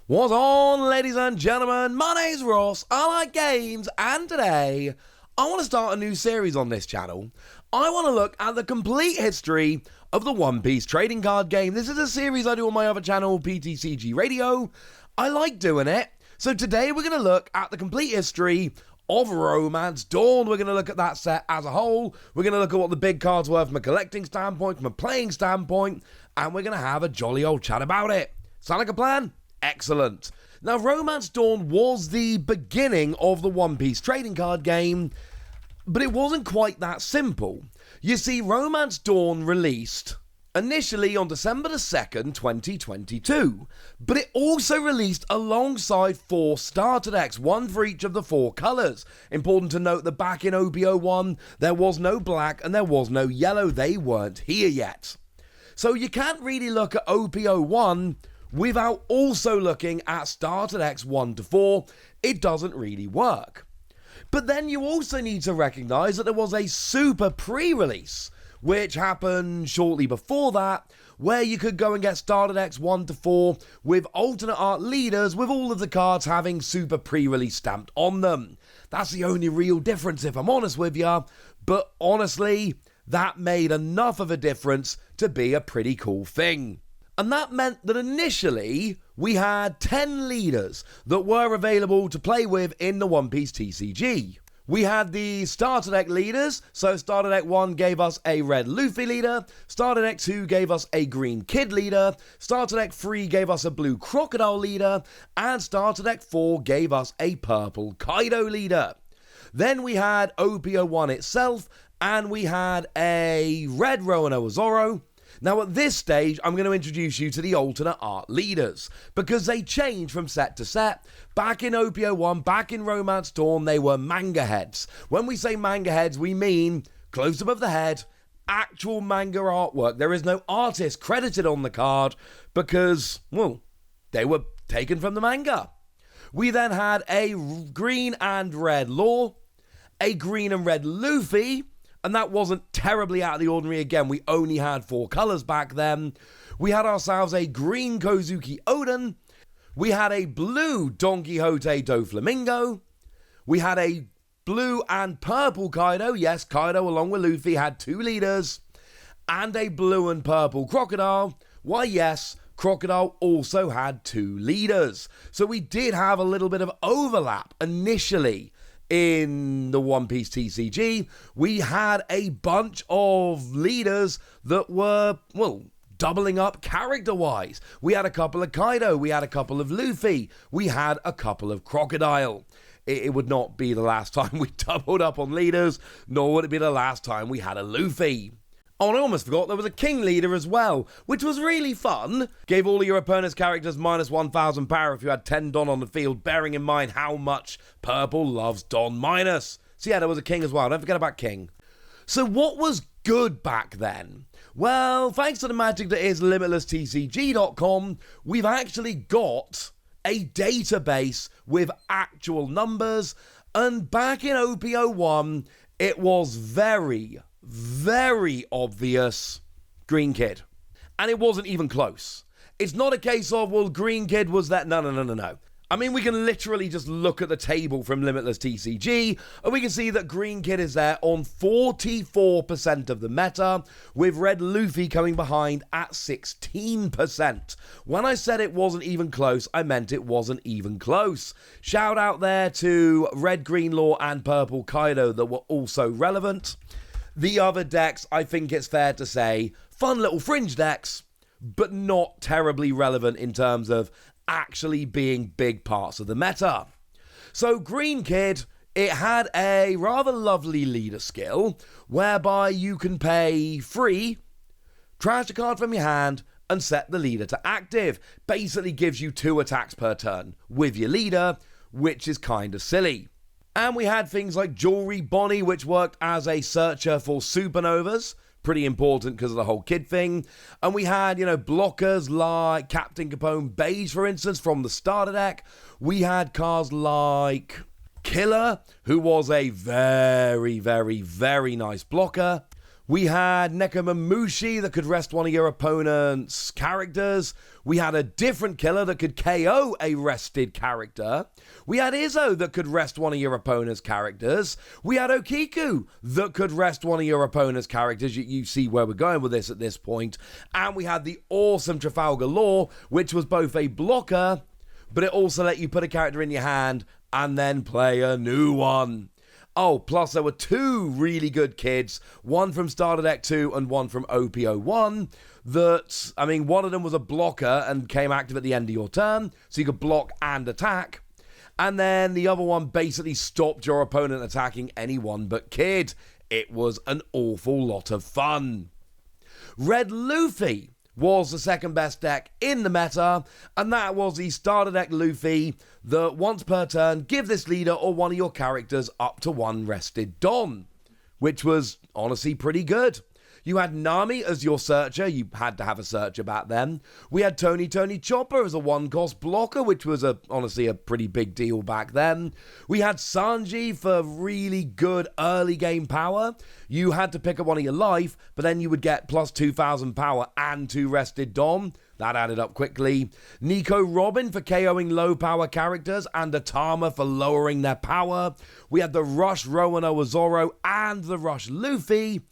What's on, ladies and gentlemen? My name's Ross, I like games, and today I want to start a new series on this channel. I want to look at the complete history of the One Piece trading card game. This is a series I do on my other channel, PTCG Radio. I like doing it. So today we're going to look at the complete history of Romance Dawn. We're going to look at that set as a whole. We're going to look at what the big cards were from a collecting standpoint, from a playing standpoint, and we're going to have a jolly old chat about it. Sound like a plan? Excellent. Now, Romance Dawn was the beginning of the One Piece trading card game, but it wasn't quite that simple. You see, Romance Dawn released initially on December the 2nd, 2022, but it also released alongside 4 starter decks, one for each of the 4 colours. Important to note that back in OP01, there was no black and there was no yellow. They weren't here yet. So you can't really look at OP01 without also looking at starter decks 1 to 4. It doesn't really work. But then you also need to recognise that there was a super pre-release, which happened shortly before that, where you could go and get starter decks 1 to 4 with alternate art leaders, with all of the cards having super pre-release stamped on them. That's the only real difference, if I'm honest with you, but honestly, that made enough of a difference to be a pretty cool thing. And that meant that initially, we had 10 leaders that were available to play with in the One Piece TCG. We had the starter deck leaders, so starter deck 1 gave us a red Luffy leader, starter deck 2 gave us a green Kid leader, starter deck 3 gave us a blue Crocodile leader, and starter deck 4 gave us a purple Kaido leader. Then we had OP01 itself, and we had a red Roanoa Zoro. Now at this stage, I'm going to introduce you to the alternate art leaders, because they change from set to set. Back in OP01, back in Romance Dawn, they were manga heads. When we say manga heads, we mean close up of the head, actual manga artwork. There is no artist credited on the card because, well, they were taken from the manga. We then had a green and red Law, a green and red Luffy, and that wasn't terribly out of the ordinary. Again, we only had 4 colours back then. We had ourselves a green Kozuki Oden. We had a blue Don Quixote Doflamingo. We had a blue and purple Kaido. Yes, Kaido along with Luffy had 2 leaders. And a blue and purple Crocodile. Why, yes, Crocodile also had 2 leaders. So we did have a little bit of overlap initially. In the One Piece TCG, we had a bunch of leaders that were, well, doubling up character-wise. We had a couple of Kaido, we had a couple of Luffy, we had a couple of Crocodile. It would not be the last time we doubled up on leaders, nor would it be the last time we had a Luffy. Oh, and I almost forgot there was a King leader as well, which was really fun. Gave all of your opponent's characters minus 1,000 power if you had 10 Don on the field, bearing in mind how much Purple loves Don minus. So yeah, there was a King as well. Don't forget about King. So what was good back then? Well, thanks to the magic that is LimitlessTCG.com, we've actually got a database with actual numbers, and back in OP01, it was very obvious Green Kid. And it wasn't even close. It's not a case of, well, Green Kid was that. No. I mean, we can literally just look at the table from Limitless TCG, and we can see that Green Kid is there on 44% of the meta, with Red Luffy coming behind at 16%. When I said it wasn't even close, I meant it wasn't even close. Shout out there to Red Green Law and Purple Kaido that were also relevant. The other decks, I think it's fair to say, fun little fringe decks, but not terribly relevant in terms of actually being big parts of the meta. So Green Kid, it had a rather lovely leader skill, whereby you can pay 3, trash a card from your hand, and set the leader to active. Basically gives you 2 attacks per turn with your leader, which is kind of silly. And we had things like Jewelry Bonnie, which worked as a searcher for supernovas. Pretty important because of the whole kid thing. And we had, blockers like Captain Capone Beige, for instance, from the starter deck. We had cards like Killer, who was a very nice blocker. We had Nekomamushi that could rest one of your opponent's characters. We had a different killer that could KO a rested character. We had Izzo that could rest one of your opponent's characters. We had Okiku that could rest one of your opponent's characters. You see where we're going with this at this point. And we had the awesome Trafalgar Law, which was both a blocker, but it also let you put a character in your hand and then play a new one. Oh, plus there were two really good kids, one from Starter Deck 2 and one from OPO1, that, I mean, one of them was a blocker and came active at the end of your turn, so you could block and attack. And then the other one basically stopped your opponent attacking anyone but Kid. It was an awful lot of fun. Red Luffy was the second best deck in the meta, and that was the Starter Deck Luffy that once per turn give this leader or one of your characters up to one rested Don, which was honestly pretty good. You had Nami as your searcher. You had to have a searcher back then. We had Tony Chopper as a one-cost blocker, which was honestly a pretty big deal back then. We had Sanji for really good early game power. You had to pick up one of your life, but then you would get plus 2,000 power and 2 rested Dom. That added up quickly. Nico Robin for KOing low power characters and Atama for lowering their power. We had the Rush Roanoa Zoro and the Rush Luffy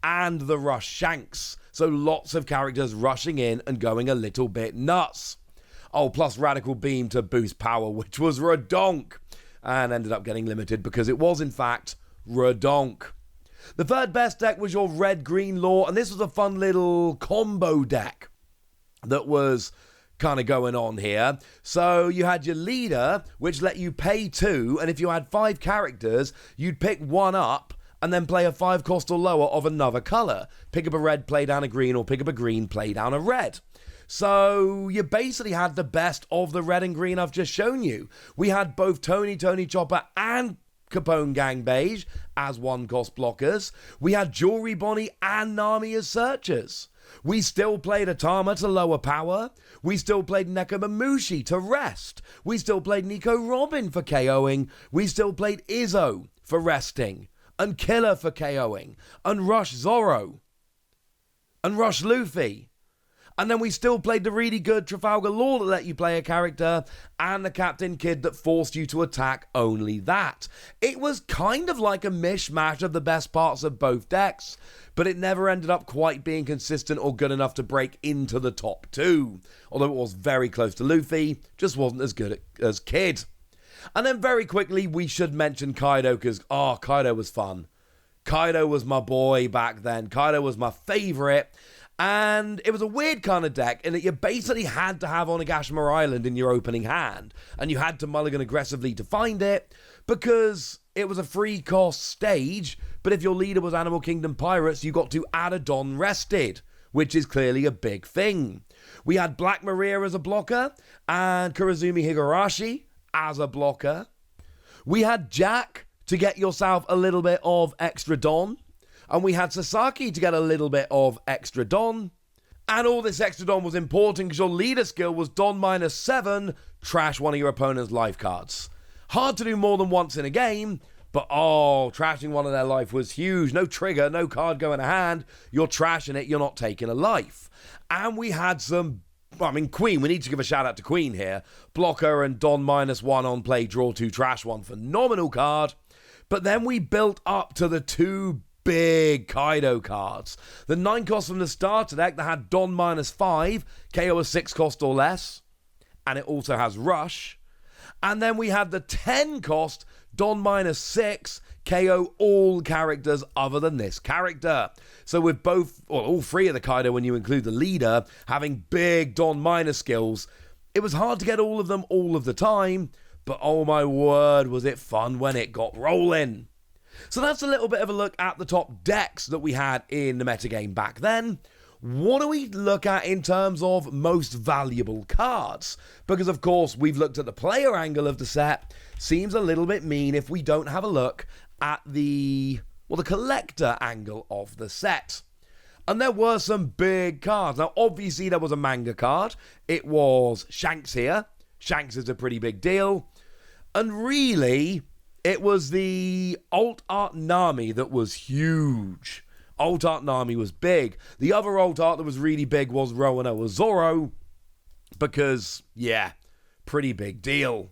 and the Rush Shanks. So lots of characters rushing in and going a little bit nuts. Oh, plus Radical Beam to boost power, which was redonk. And ended up getting limited because it was, in fact, redonk. The third best deck was your Red-Green Law, and this was a fun little combo deck that was kind of going on here. So you had your leader, which let you pay 2, and if you had 5 characters, you'd pick one up and then play a 5 cost or lower of another colour. Pick up a red, play down a green, or pick up a green, play down a red. So you basically had the best of the red and green I've just shown you. We had both Tony Chopper and Capone Gang Beige as one cost blockers. We had Jewelry Bonnie and Nami as searchers. We still played Atama to lower power. We still played Nekomamushi to rest. We still played Nico Robin for KOing. We still played Izzo for resting. And Killer for KOing, and Rush Zoro, and Rush Luffy. And then we still played the really good Trafalgar Law that let you play a character, and the Captain Kid that forced you to attack only that. It was kind of like a mishmash of the best parts of both decks, but it never ended up quite being consistent or good enough to break into the top 2. Although it was very close to Luffy, just wasn't as good as Kid. And then very quickly, we should mention Kaido, because, Kaido was fun. Kaido was my boy back then. Kaido was my favourite. And it was a weird kind of deck in that you basically had to have Onigashima Island in your opening hand. And you had to mulligan aggressively to find it, because it was a free cost stage. But if your leader was Animal Kingdom Pirates, you got to add a Don rested, which is clearly a big thing. We had Black Maria as a blocker, and Kurazumi Higurashi as a blocker. We had Jack to get yourself a little bit of extra Don. And we had Sasaki to get a little bit of extra Don. And all this extra Don was important because your leader skill was Don -7, trash one of your opponent's life cards. Hard to do more than once in a game, but trashing one of their life was huge. No trigger, no card going to hand. You're trashing it, you're not taking a life. And we had Queen, we need to give a shout out to Queen here. Blocker and Don -1 on play, draw 2, trash 1. Phenomenal card. But then we built up to the 2 big Kaido cards. The 9 cost from the starter deck that had Don -5, KO a 6 cost or less. And it also has Rush. And then we had the 10 cost Don -6, KO all characters other than this character. So with all 3 of the Kaido, when you include the leader, having big Don minus skills, it was hard to get all of them all of the time, but oh my word, was it fun when it got rolling. So that's a little bit of a look at the top decks that we had in the metagame back then. What do we look at in terms of most valuable cards? Because, of course, we've looked at the player angle of the set. Seems a little bit mean if we don't have a look at the collector angle of the set. And there were some big cards. Now, obviously, there was a manga card. It was Shanks here. Shanks is a pretty big deal. And really, it was the alt art Nami that was huge. Alt Art Nami was big. The other alt art that was really big was Roanoa Zoro, because, yeah, pretty big deal.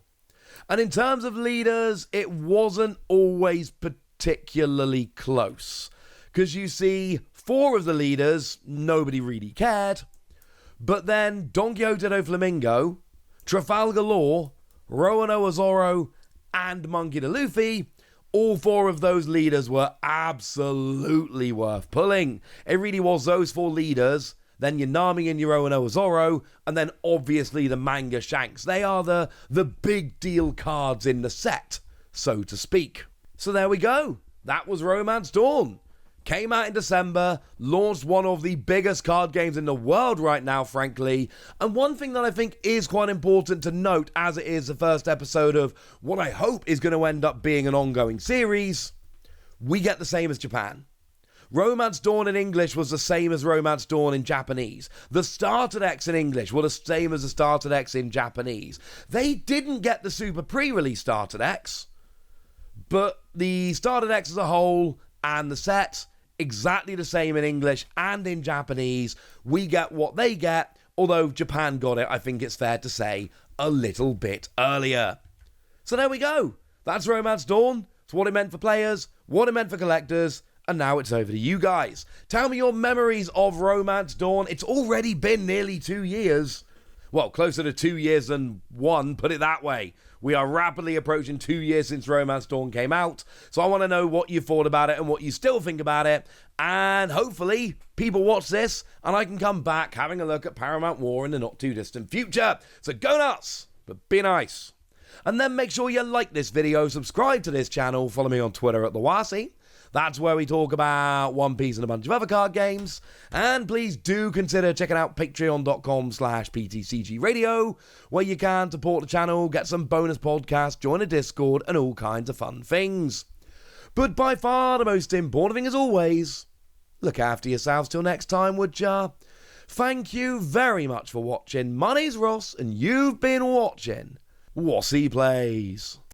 And in terms of leaders, it wasn't always particularly close. Because you see, 4 of the leaders, nobody really cared. But then Don Quixote do Flamingo, Trafalgar Law, Roanoa Zoro, and Monkey D. Luffy, all 4 of those leaders were absolutely worth pulling. It really was those 4 leaders, then your Nami and your Roanoa Zoro, and then obviously the manga Shanks. They are the big deal cards in the set, so to speak. So there we go. That was Romance Dawn. Came out in December, launched one of the biggest card games in the world right now, frankly. And one thing that I think is quite important to note, as it is the first episode of what I hope is going to end up being an ongoing series, we get the same as Japan. Romance Dawn in English was the same as Romance Dawn in Japanese. The starter decks in English were the same as the starter decks in Japanese. They didn't get the super pre-release starter decks, but the starter decks as a whole and the set, exactly the same in English and in Japanese. We get what they get, although Japan got it, I think it's fair to say, a little bit earlier. So there we go. That's Romance Dawn. It's what it meant for players, what it meant for collectors, and now it's over to you guys. Tell me your memories of Romance Dawn. It's already been nearly 2 years. Well, closer to 2 years than 1, put it that way. We are rapidly approaching 2 years since Romance Dawn came out, so I want to know what you thought about it and what you still think about it, and hopefully people watch this and I can come back having a look at Paramount War in the not too distant future. So go nuts, but be nice. And then make sure you like this video, subscribe to this channel, follow me on Twitter at TheWasi. That's where we talk about One Piece and a bunch of other card games. And please do consider checking out patreon.com/PTCG Radio, where you can support the channel, get some bonus podcasts, join a Discord, and all kinds of fun things. But by far the most important thing, as always, look after yourselves till next time, would ya? Thank you very much for watching. My name's Ross, and you've been watching Wasi Plays.